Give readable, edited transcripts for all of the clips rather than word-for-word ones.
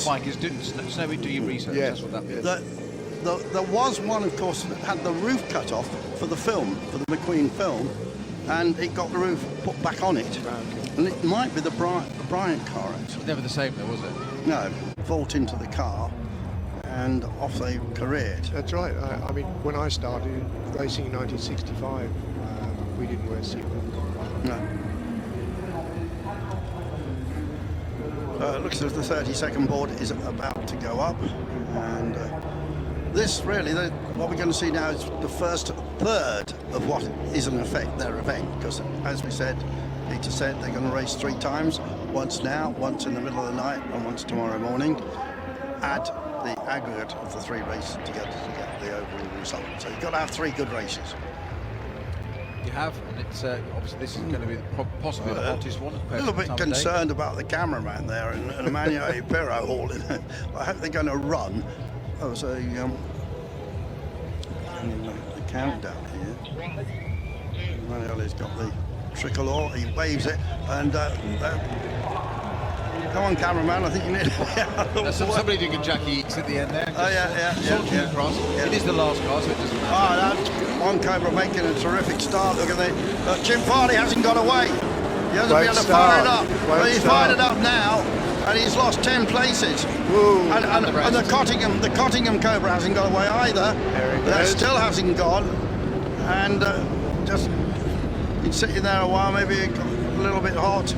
Mike is Snowy, do your research. Yeah. That's what that means. There was one, of course, that had the roof cut off for the film, for the McQueen film, and it got the roof put back on it. And it might be the Bryant car, actually. Never the same, though, was it? No, vault into the car, and off they careered. That's right. I mean, when I started racing in 1965, we didn't wear seatbelts. No. It looks as the 30-second board is about to go up, and this really, what we're going to see now is the first third of what is in effect their event, because as we said, Peter said they're going to race 3 times, once now, once in the middle of the night, and once tomorrow morning. Add the aggregate of the 3 races together to get the overall result. So you've got to have 3 good races. You have, and it's obviously this is going to be possibly the hottest one. A little bit concerned about the cameraman there and Emmanuel Pirro hauling. I hope they're going to run. There was a countdown here. Emmanuel has got the tricolor. He waves it, and come on, cameraman. I think you need to. Somebody doing a Jackie Eats at the end there. Oh yeah. Across. Yeah. It is the last car, so it doesn't matter. Oh, that's one Cobra making a terrific start. Look at that. Jim Farley hasn't got away. He hasn't been able to fire it up. But he's fired it up now, and he's lost 10 places. And the Cottingham Cobra hasn't got away either. That still hasn't gone. And just been sitting there a while, maybe it got a little bit hot.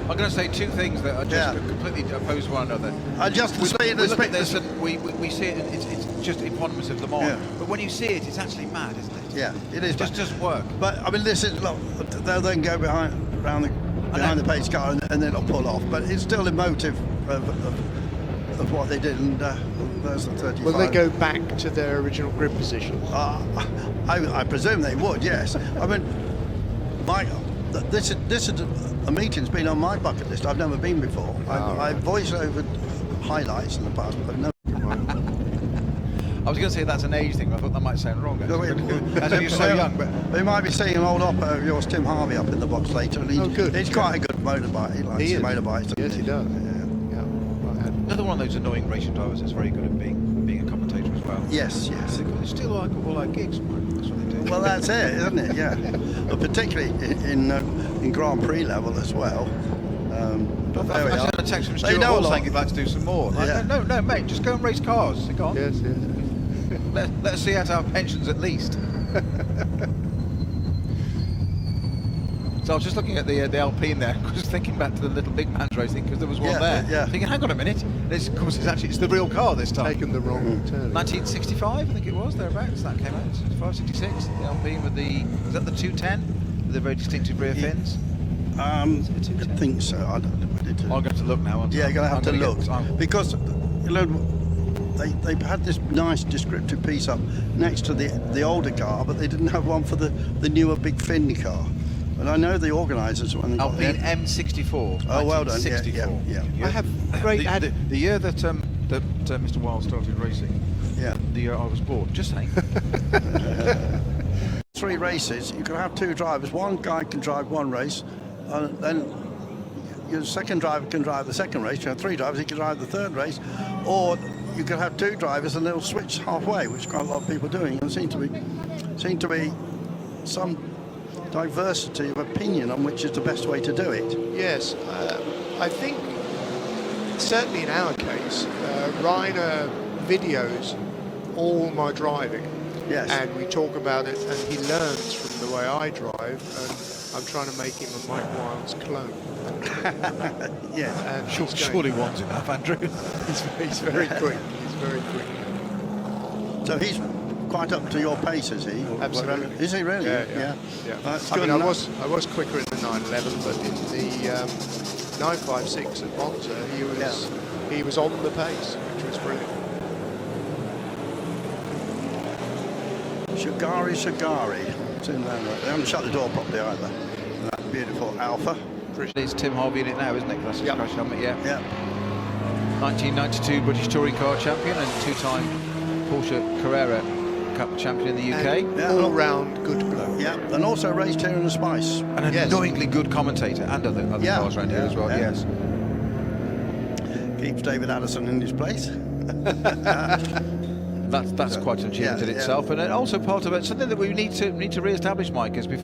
I'm going to say 2 things that are just completely opposed to one another. Just we look at this and we see it, it's just eponymous of them all. Yeah. But when you see it, it's actually mad, isn't it? Yeah, it is. It just doesn't work. But I mean, this is, look, they'll then go behind the pace car and then it'll pull off. But it's still emotive of what they did, and there's the 35. Will they go back to their original grid position? I presume they would, yes. I mean, this is a meeting's been on my bucket list. I've never been before. I've voiced over highlights in the past, but I've never. I was going to say that's an age thing, but I thought that might sound wrong. As you're so young, but we might be seeing an old oppo of yours, Tim Harvey, up in the box later. And he's quite a good motorbike. He likes motorbikes. Yes, he does. Another one of those annoying racing drivers that's very good at being a commentator as well. Yes. They still like all our gigs. That's what they do. Well, that's it, isn't it? Yeah. But particularly in Grand Prix level as well. I had a text from Stuart Hall saying he'd like to do some more. No, mate, just go and race cars. Go on. Yes. Let us see out our pensions at least. So I was just looking at the Alpine there, just thinking back to the little big man's racing, because there was one there. Yeah. Thinking, hang on a minute, of course it's the real car this time. Taken the wrong turn. 1965, I think it was, thereabouts, that came out. 566, the Alpine with is that the 210? With the very distinctive rear fins? I think so. I don't know. I'm going to look now. You're going to have to look. Because, they had this nice descriptive piece up next to the older car, but they didn't have one for the newer big fin car. And I know the organisers when they got Alpine M64. Oh, well done. Yeah. I have great the year that Mr. Wilde started racing. Yeah. The year I was born. Just saying. 3 races. You can have 2 drivers. One guy can drive 1 race, and then your second driver can drive the second race. You have 3 drivers. He can drive the 3rd race, or you could have 2 drivers and they'll switch halfway, which quite a lot of people are doing. And seem to be some diversity of opinion on which is the best way to do it. Yes, I think certainly in our case, Rainer videos all my driving. Yes. And we talk about it, and he learns from the way I drive, and I'm trying to make him a Mike Wilde's clone. Yeah. And surely one's enough, Andrew. He's very quick. He's very quick. So he's quite up to your pace, is he? Absolutely. Is he really? Yeah. That's I good mean, enough. I was quicker in the 911, but in the 956 at Monza, he was on the pace, which was brilliant. Shagari. They haven't shut the door properly either. That beautiful Alfa. It's Tim Harvey in it now, isn't it? That's his crash helmet, yeah. 1992 British Touring Car Champion and 2-time Porsche Carrera Cup champion in the UK. All-round good bloke. Yeah, and also raced here in the Spice. And an annoyingly good commentator and other cars around here as well, yes. keeps David Addison in his place. That's quite an achievement in itself, and also part of it, something that we need to re-establish, Mike, is before